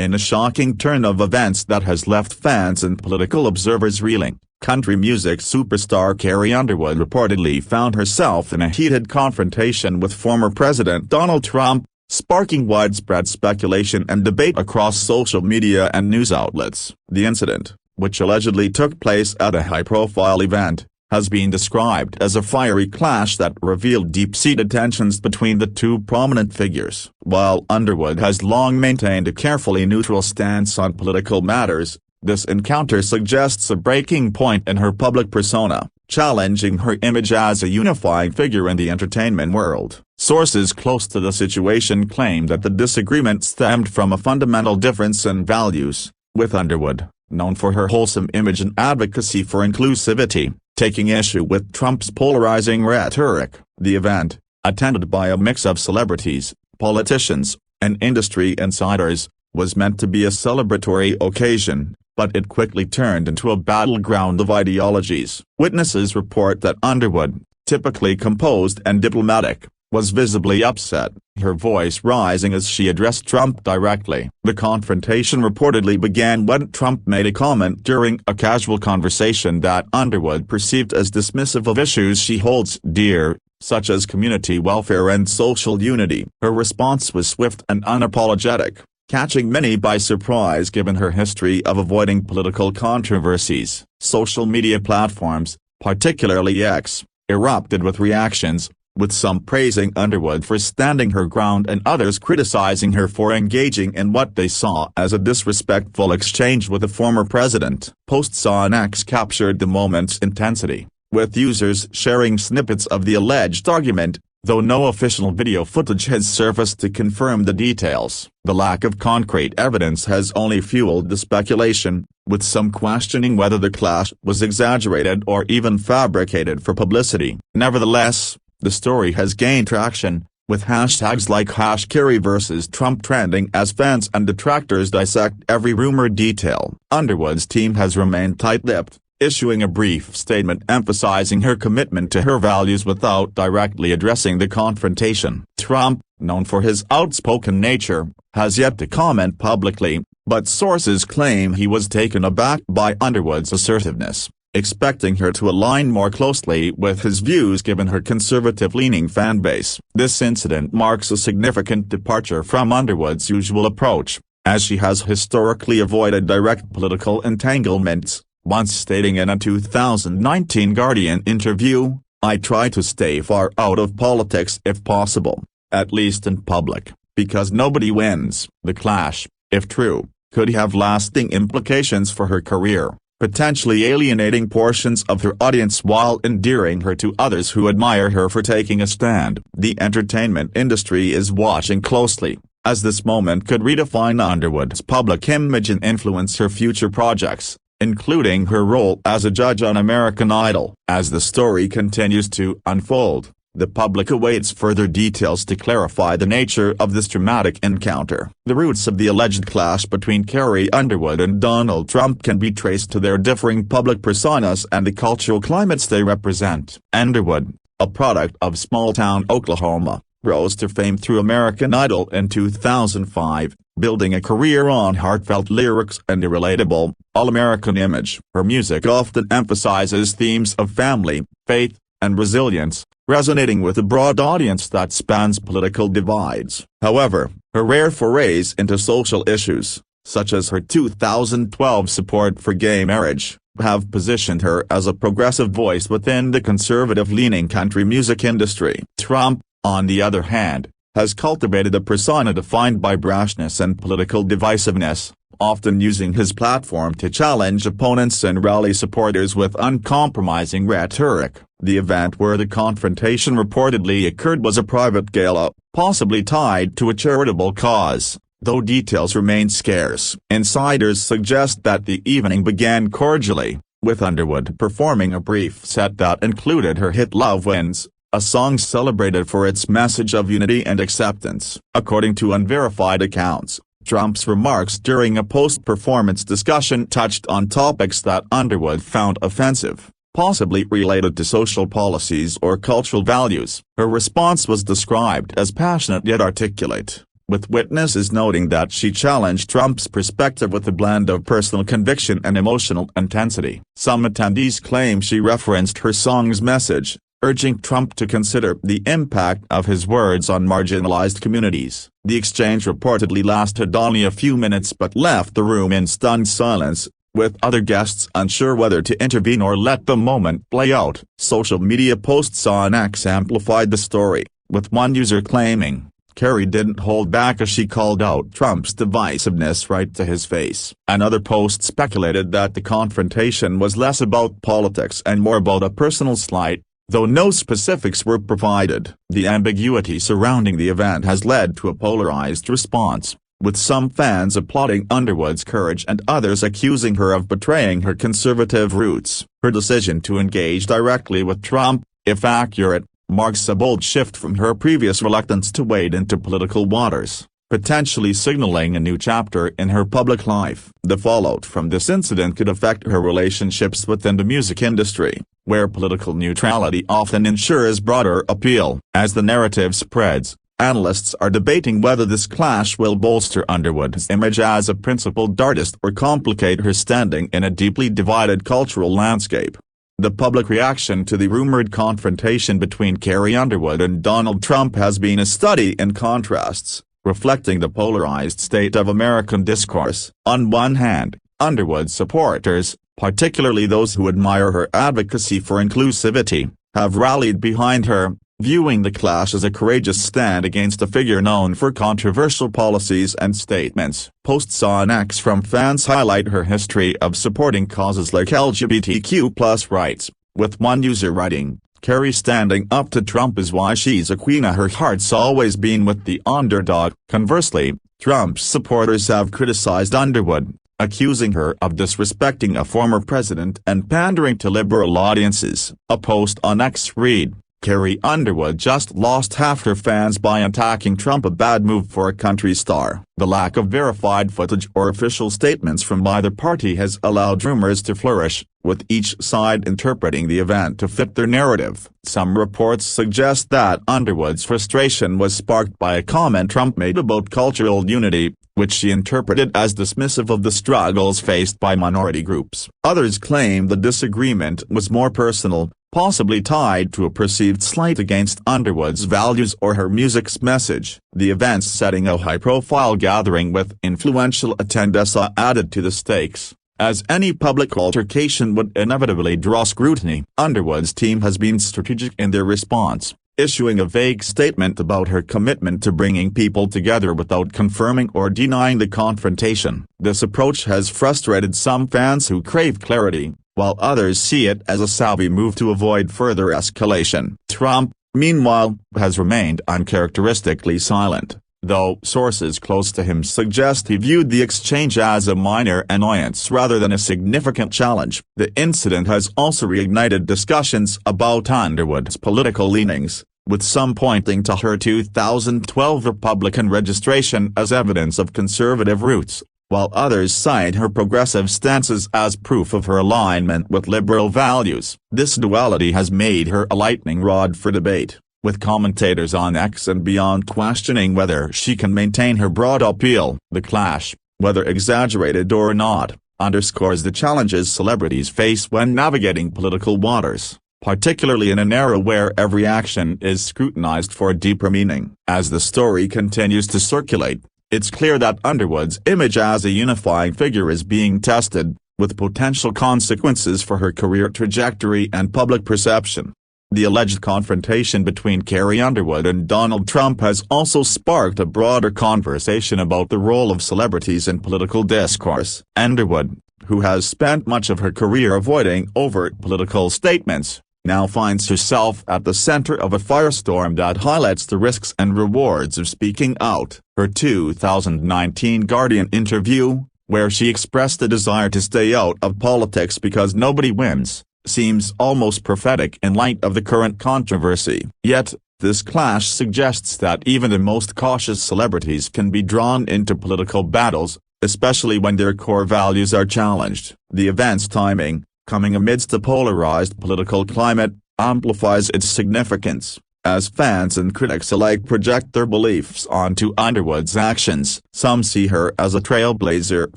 In a shocking turn of events that has left fans and political observers reeling, country music superstar Carrie Underwood reportedly found herself in a heated confrontation with former President Donald Trump, sparking widespread speculation and debate across social media and news outlets. The incident, which allegedly took place at a high-profile event, has been described as a fiery clash that revealed deep-seated tensions between the two prominent figures. While Underwood has long maintained a carefully neutral stance on political matters, this encounter suggests a breaking point in her public persona, challenging her image as a unifying figure in the entertainment world. Sources close to the situation claim that the disagreement stemmed from a fundamental difference in values, with Underwood, known for her wholesome image and advocacy for inclusivity, taking issue with Trump's polarizing rhetoric. The event, attended by a mix of celebrities, politicians, and industry insiders, was meant to be a celebratory occasion, but it quickly turned into a battleground of ideologies. Witnesses report that Underwood, typically composed and diplomatic, was visibly upset, her voice rising as she addressed Trump directly. The confrontation reportedly began when Trump made a comment during a casual conversation that Underwood perceived as dismissive of issues she holds dear, such as community welfare and social unity. Her response was swift and unapologetic, catching many by surprise given her history of avoiding political controversies. Social media platforms, particularly X, erupted with reactions, with some praising Underwood for standing her ground and others criticizing her for engaging in what they saw as a disrespectful exchange with the former president. Posts on X captured the moment's intensity, with users sharing snippets of the alleged argument, though no official video footage has surfaced to confirm the details. The lack of concrete evidence has only fueled the speculation, with some questioning whether the clash was exaggerated or even fabricated for publicity. Nevertheless, the story has gained traction, with hashtags like #CarrieVSTrump trending as fans and detractors dissect every rumored detail. Underwood's team has remained tight-lipped, issuing a brief statement emphasizing her commitment to her values without directly addressing the confrontation. Trump, known for his outspoken nature, has yet to comment publicly, but sources claim he was taken aback by Underwood's assertiveness, expecting her to align more closely with his views given her conservative-leaning fanbase. This incident marks a significant departure from Underwood's usual approach, as she has historically avoided direct political entanglements, once stating in a 2019 Guardian interview, "I try to stay far out of politics if possible, at least in public, because nobody wins." The clash, if true, could have lasting implications for her career, potentially alienating portions of her audience while endearing her to others who admire her for taking a stand. The entertainment industry is watching closely, as this moment could redefine Underwood's public image and influence her future projects, including her role as a judge on American Idol. As the story continues to unfold, the public awaits further details to clarify the nature of this dramatic encounter. The roots of the alleged clash between Carrie Underwood and Donald Trump can be traced to their differing public personas and the cultural climates they represent. Underwood, a product of small-town Oklahoma, rose to fame through American Idol in 2005, building a career on heartfelt lyrics and a relatable, all-American image. Her music often emphasizes themes of family, faith, and resilience, resonating with a broad audience that spans political divides. However, her rare forays into social issues, such as her 2012 support for gay marriage, have positioned her as a progressive voice within the conservative-leaning country music industry. Trump, on the other hand, has cultivated a persona defined by brashness and political divisiveness, often using his platform to challenge opponents and rally supporters with uncompromising rhetoric. The event where the confrontation reportedly occurred was a private gala, possibly tied to a charitable cause, though details remain scarce. Insiders suggest that the evening began cordially, with Underwood performing a brief set that included her hit Love Wins, a song celebrated for its message of unity and acceptance. According to unverified accounts, Trump's remarks during a post-performance discussion touched on topics that Underwood found offensive, possibly related to social policies or cultural values. Her response was described as passionate yet articulate, with witnesses noting that she challenged Trump's perspective with a blend of personal conviction and emotional intensity. Some attendees claim she referenced her song's message, urging Trump to consider the impact of his words on marginalized communities. The exchange reportedly lasted only a few minutes but left the room in stunned silence, with other guests unsure whether to intervene or let the moment play out. Social media posts on X amplified the story, with one user claiming, "Carrie didn't hold back as she called out Trump's divisiveness right to his face." Another post speculated that the confrontation was less about politics and more about a personal slight, though no specifics were provided. The ambiguity surrounding the event has led to a polarized response, with some fans applauding Underwood's courage and others accusing her of betraying her conservative roots. Her decision to engage directly with Trump, if accurate, marks a bold shift from her previous reluctance to wade into political waters, potentially signaling a new chapter in her public life. The fallout from this incident could affect her relationships within the music industry, where political neutrality often ensures broader appeal. As the narrative spreads, analysts are debating whether this clash will bolster Underwood's image as a principled artist or complicate her standing in a deeply divided cultural landscape. The public reaction to the rumored confrontation between Carrie Underwood and Donald Trump has been a study in contrasts, reflecting the polarized state of American discourse. On one hand, Underwood's supporters, particularly those who admire her advocacy for inclusivity, have rallied behind her, viewing the clash as a courageous stand against a figure known for controversial policies and statements. Posts on X from fans highlight her history of supporting causes like LGBTQ+ rights, with one user writing, "Carrie standing up to Trump is why she's a queen. Her heart's always been with the underdog." Conversely, Trump's supporters have criticized Underwood, accusing her of disrespecting a former president and pandering to liberal audiences. A post on X read, "Carrie Underwood just lost half her fans by attacking Trump, a bad move for a country star." The lack of verified footage or official statements from either party has allowed rumors to flourish, with each side interpreting the event to fit their narrative. Some reports suggest that Underwood's frustration was sparked by a comment Trump made about cultural unity, which she interpreted as dismissive of the struggles faced by minority groups. Others claim the disagreement was more personal, possibly tied to a perceived slight against Underwood's values or her music's message. The event's setting, a high-profile gathering with influential attendees, added to the stakes, as any public altercation would inevitably draw scrutiny. Underwood's team has been strategic in their response, issuing a vague statement about her commitment to bringing people together without confirming or denying the confrontation. This approach has frustrated some fans who crave clarity, while others see it as a savvy move to avoid further escalation. Trump, meanwhile, has remained uncharacteristically silent, though sources close to him suggest he viewed the exchange as a minor annoyance rather than a significant challenge. The incident has also reignited discussions about Underwood's political leanings, with some pointing to her 2012 Republican registration as evidence of conservative roots, while others cite her progressive stances as proof of her alignment with liberal values. This duality has made her a lightning rod for debate, with commentators on X and beyond questioning whether she can maintain her broad appeal. The clash, whether exaggerated or not, underscores the challenges celebrities face when navigating political waters, particularly in an era where every action is scrutinized for deeper meaning. As the story continues to circulate, it's clear that Underwood's image as a unifying figure is being tested, with potential consequences for her career trajectory and public perception. The alleged confrontation between Carrie Underwood and Donald Trump has also sparked a broader conversation about the role of celebrities in political discourse. Underwood, who has spent much of her career avoiding overt political statements, now finds herself at the center of a firestorm that highlights the risks and rewards of speaking out. Her 2019 Guardian interview, where she expressed a desire to stay out of politics because nobody wins, seems almost prophetic in light of the current controversy. Yet, this clash suggests that even the most cautious celebrities can be drawn into political battles, especially when their core values are challenged. The event's timing, coming amidst a polarized political climate, amplifies its significance. As fans and critics alike project their beliefs onto Underwood's actions, some see her as a trailblazer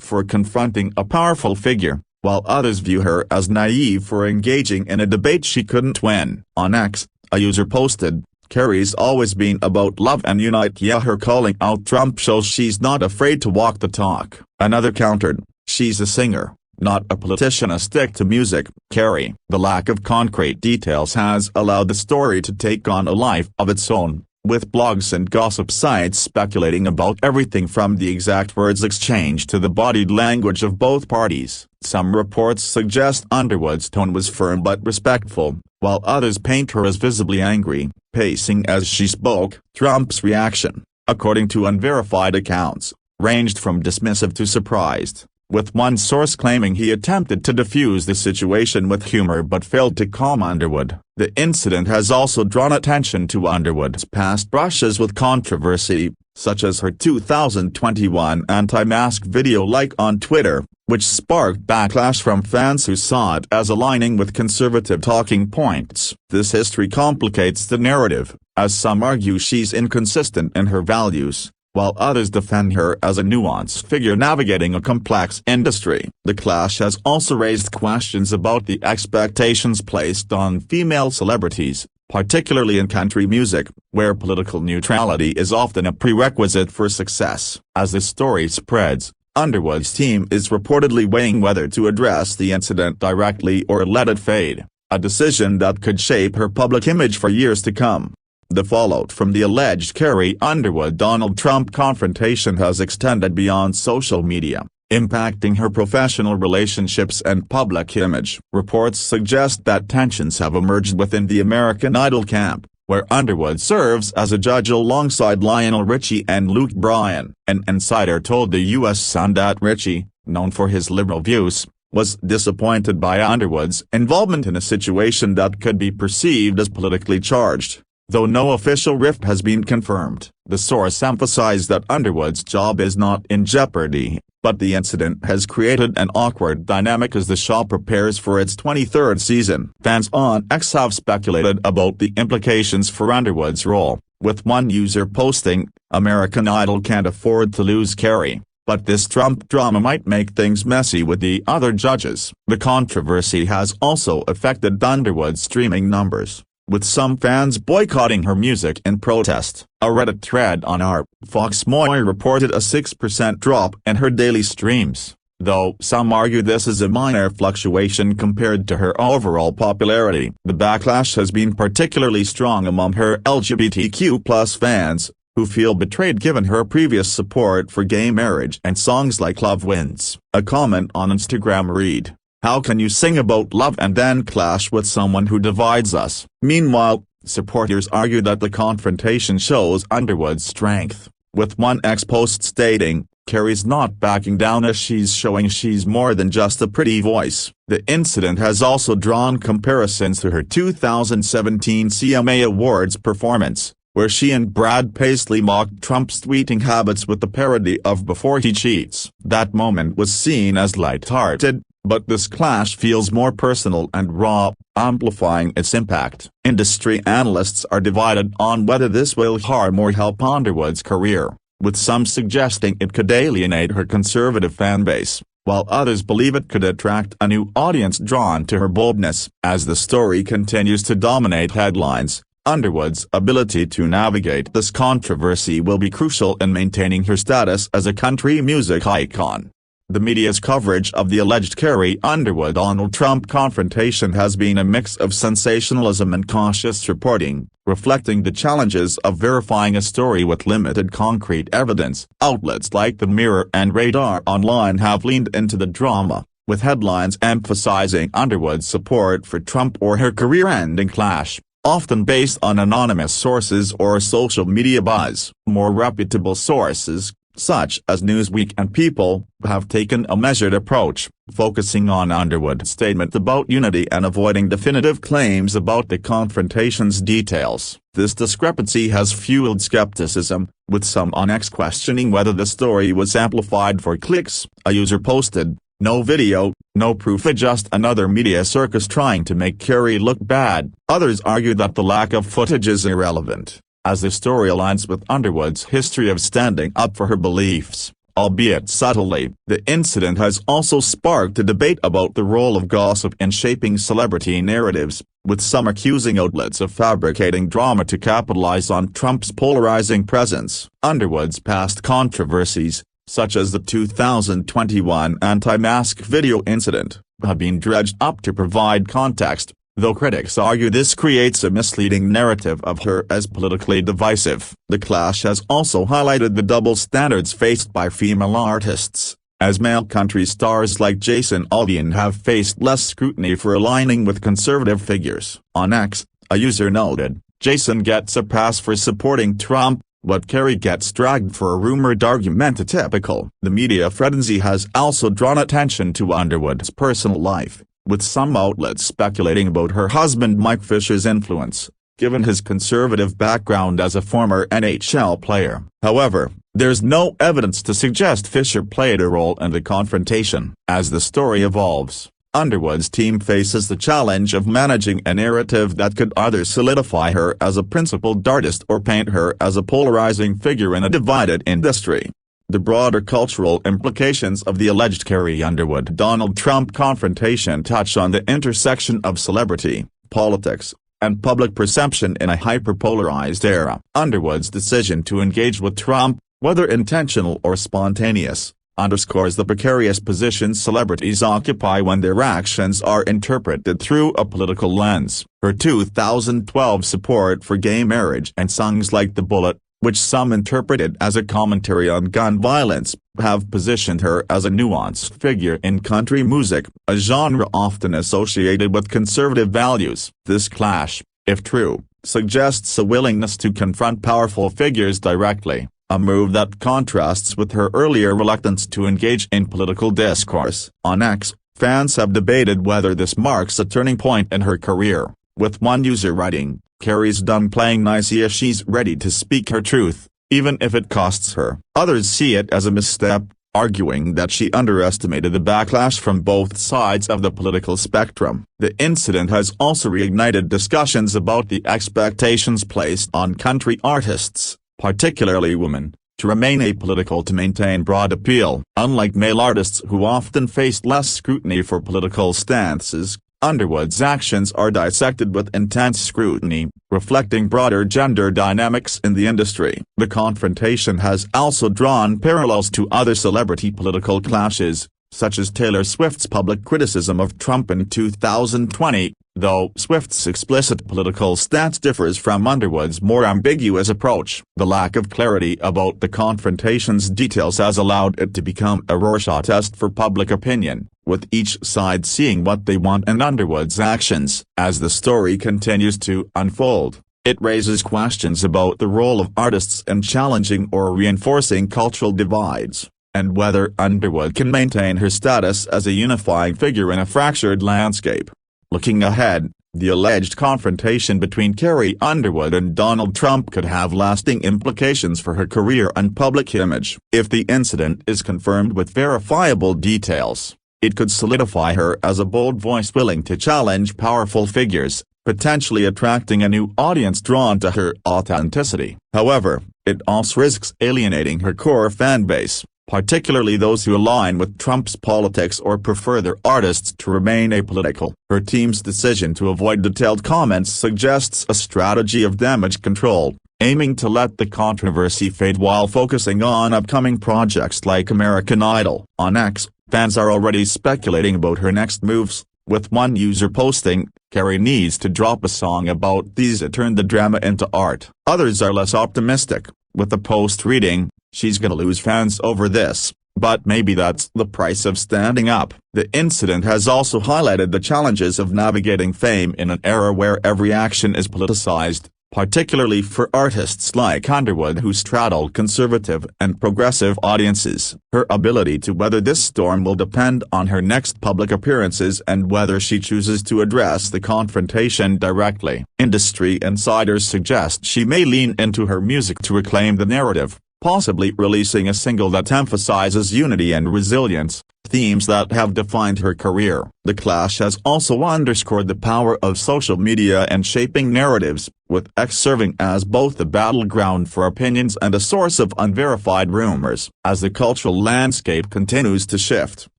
for confronting a powerful figure, while others view her as naive for engaging in a debate she couldn't win. On X, a user posted, "Carrie's always been about love and unite, yeah, her calling out Trump shows she's not afraid to walk the talk." Another countered, "She's a singer, not a politician, a stick to music, Carrie." The lack of concrete details has allowed the story to take on a life of its own, with blogs and gossip sites speculating about everything from the exact words exchanged to the bodied language of both parties. Some reports suggest Underwood's tone was firm but respectful, while others paint her as visibly angry, pacing as she spoke. Trump's reaction, according to unverified accounts, ranged from dismissive to surprised, with one source claiming he attempted to defuse the situation with humor but failed to calm Underwood. The incident has also drawn attention to Underwood's past brushes with controversy, such as her 2021 anti-mask video like on Twitter, which sparked backlash from fans who saw it as aligning with conservative talking points. This history complicates the narrative, as some argue she's inconsistent in her values, while others defend her as a nuanced figure navigating a complex industry. The clash has also raised questions about the expectations placed on female celebrities, particularly in country music, where political neutrality is often a prerequisite for success. As the story spreads, Underwood's team is reportedly weighing whether to address the incident directly or let it fade, a decision that could shape her public image for years to come. The fallout from the alleged Carrie Underwood-Donald Trump confrontation has extended beyond social media, impacting her professional relationships and public image. Reports suggest that tensions have emerged within the American Idol camp, where Underwood serves as a judge alongside Lionel Richie and Luke Bryan. An insider told the U.S. Sun that Richie, known for his liberal views, was disappointed by Underwood's involvement in a situation that could be perceived as politically charged. Though no official rift has been confirmed, the source emphasized that Underwood's job is not in jeopardy, but the incident has created an awkward dynamic as the show prepares for its 23rd season. Fans on X have speculated about the implications for Underwood's role, with one user posting, "American Idol can't afford to lose Carrie, but this Trump drama might make things messy with the other judges." The controversy has also affected Underwood's streaming numbers, with some fans boycotting her music in protest. A Reddit thread on Fox Moy reported a 6% drop in her daily streams, though some argue this is a minor fluctuation compared to her overall popularity. The backlash has been particularly strong among her LGBTQ+ fans, who feel betrayed given her previous support for gay marriage and songs like Love Wins. A comment on Instagram read, "How can you sing about love and then clash with someone who divides us?" Meanwhile, supporters argue that the confrontation shows Underwood's strength, with one ex-post stating, "Carrie's not backing down as she's showing she's more than just a pretty voice." The incident has also drawn comparisons to her 2017 CMA Awards performance, where she and Brad Paisley mocked Trump's tweeting habits with the parody of "Before He Cheats." That moment was seen as light-hearted, but this clash feels more personal and raw, amplifying its impact. Industry analysts are divided on whether this will harm or help Underwood's career, with some suggesting it could alienate her conservative fanbase, while others believe it could attract a new audience drawn to her boldness. As the story continues to dominate headlines, Underwood's ability to navigate this controversy will be crucial in maintaining her status as a country music icon. The media's coverage of the alleged Carrie Underwood-Donald Trump confrontation has been a mix of sensationalism and cautious reporting, reflecting the challenges of verifying a story with limited concrete evidence. Outlets like The Mirror and Radar Online have leaned into the drama, with headlines emphasizing Underwood's support for Trump or her career-ending clash, often based on anonymous sources or social media buzz. More reputable sources, such as Newsweek and People, have taken a measured approach, focusing on Underwood's statement about unity and avoiding definitive claims about the confrontation's details. This discrepancy has fueled skepticism, with some on X questioning whether the story was amplified for clicks. A user posted, No video, no proof, just another media circus trying to make Carrie look bad. Others argue that the lack of footage is irrelevant, as the story aligns with Underwood's history of standing up for her beliefs, albeit subtly. The incident has also sparked a debate about the role of gossip in shaping celebrity narratives, with some accusing outlets of fabricating drama to capitalize on Trump's polarizing presence. Underwood's past controversies, such as the 2021 anti-mask video incident, have been dredged up to provide context, though critics argue this creates a misleading narrative of her as politically divisive. The clash has also highlighted the double standards faced by female artists, as male country stars like Jason Aldean have faced less scrutiny for aligning with conservative figures. On X, a user noted, "Jason gets a pass for supporting Trump, but Carrie gets dragged for a rumored argument atypical." The media frenzy has also drawn attention to Underwood's personal life, with some outlets speculating about her husband Mike Fisher's influence, given his conservative background as a former NHL player. However, there's no evidence to suggest Fisher played a role in the confrontation. As the story evolves, Underwood's team faces the challenge of managing a narrative that could either solidify her as a principled artist or paint her as a polarizing figure in a divided industry. The broader cultural implications of the alleged Carrie Underwood-Donald Trump confrontation touch on the intersection of celebrity, politics, and public perception in a hyperpolarized era. Underwood's decision to engage with Trump, whether intentional or spontaneous, underscores the precarious position celebrities occupy when their actions are interpreted through a political lens. Her 2012 support for gay marriage and songs like The Bullet, which some interpreted as a commentary on gun violence, have positioned her as a nuanced figure in country music, a genre often associated with conservative values. This clash, if true, suggests a willingness to confront powerful figures directly, a move that contrasts with her earlier reluctance to engage in political discourse. On X, fans have debated whether this marks a turning point in her career, with one user writing, "Carrie's done playing nice, she's ready to speak her truth, even if it costs her." Others see it as a misstep, arguing that she underestimated the backlash from both sides of the political spectrum. The incident has also reignited discussions about the expectations placed on country artists, particularly women, to remain apolitical to maintain broad appeal. Unlike male artists who often faced less scrutiny for political stances, Underwood's actions are dissected with intense scrutiny, reflecting broader gender dynamics in the industry. The confrontation has also drawn parallels to other celebrity political clashes, such as Taylor Swift's public criticism of Trump in 2020, though Swift's explicit political stance differs from Underwood's more ambiguous approach. The lack of clarity about the confrontation's details has allowed it to become a Rorschach test for public opinion, with each side seeing what they want in Underwood's actions. As the story continues to unfold, it raises questions about the role of artists in challenging or reinforcing cultural divides, and whether Underwood can maintain her status as a unifying figure in a fractured landscape. Looking ahead, the alleged confrontation between Carrie Underwood and Donald Trump could have lasting implications for her career and public image. If the incident is confirmed with verifiable details, it could solidify her as a bold voice willing to challenge powerful figures, potentially attracting a new audience drawn to her authenticity. However, it also risks alienating her core fan base, particularly those who align with Trump's politics or prefer their artists to remain apolitical. Her team's decision to avoid detailed comments suggests a strategy of damage control, aiming to let the controversy fade while focusing on upcoming projects like American Idol. On X, fans are already speculating about her next moves, with one user posting, "Carrie needs to drop a song about these to turn the drama into art." Others are less optimistic, with the post reading, "She's gonna lose fans over this, but maybe that's the price of standing up." The incident has also highlighted the challenges of navigating fame in an era where every action is politicized, particularly for artists like Underwood who straddle conservative and progressive audiences. Her ability to weather this storm will depend on her next public appearances and whether she chooses to address the confrontation directly. Industry insiders suggest she may lean into her music to reclaim the narrative, possibly releasing a single that emphasizes unity and resilience, themes that have defined her career. The clash has also underscored the power of social media and shaping narratives, with X serving as both a battleground for opinions and a source of unverified rumors. As the cultural landscape continues to shift,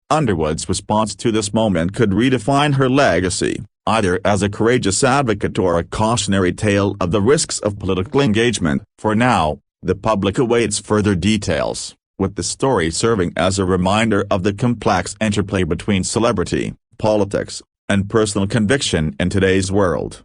Underwood's response to this moment could redefine her legacy, either as a courageous advocate or a cautionary tale of the risks of political engagement. For now, the public awaits further details, with the story serving as a reminder of the complex interplay between celebrity, politics, and personal conviction in today's world.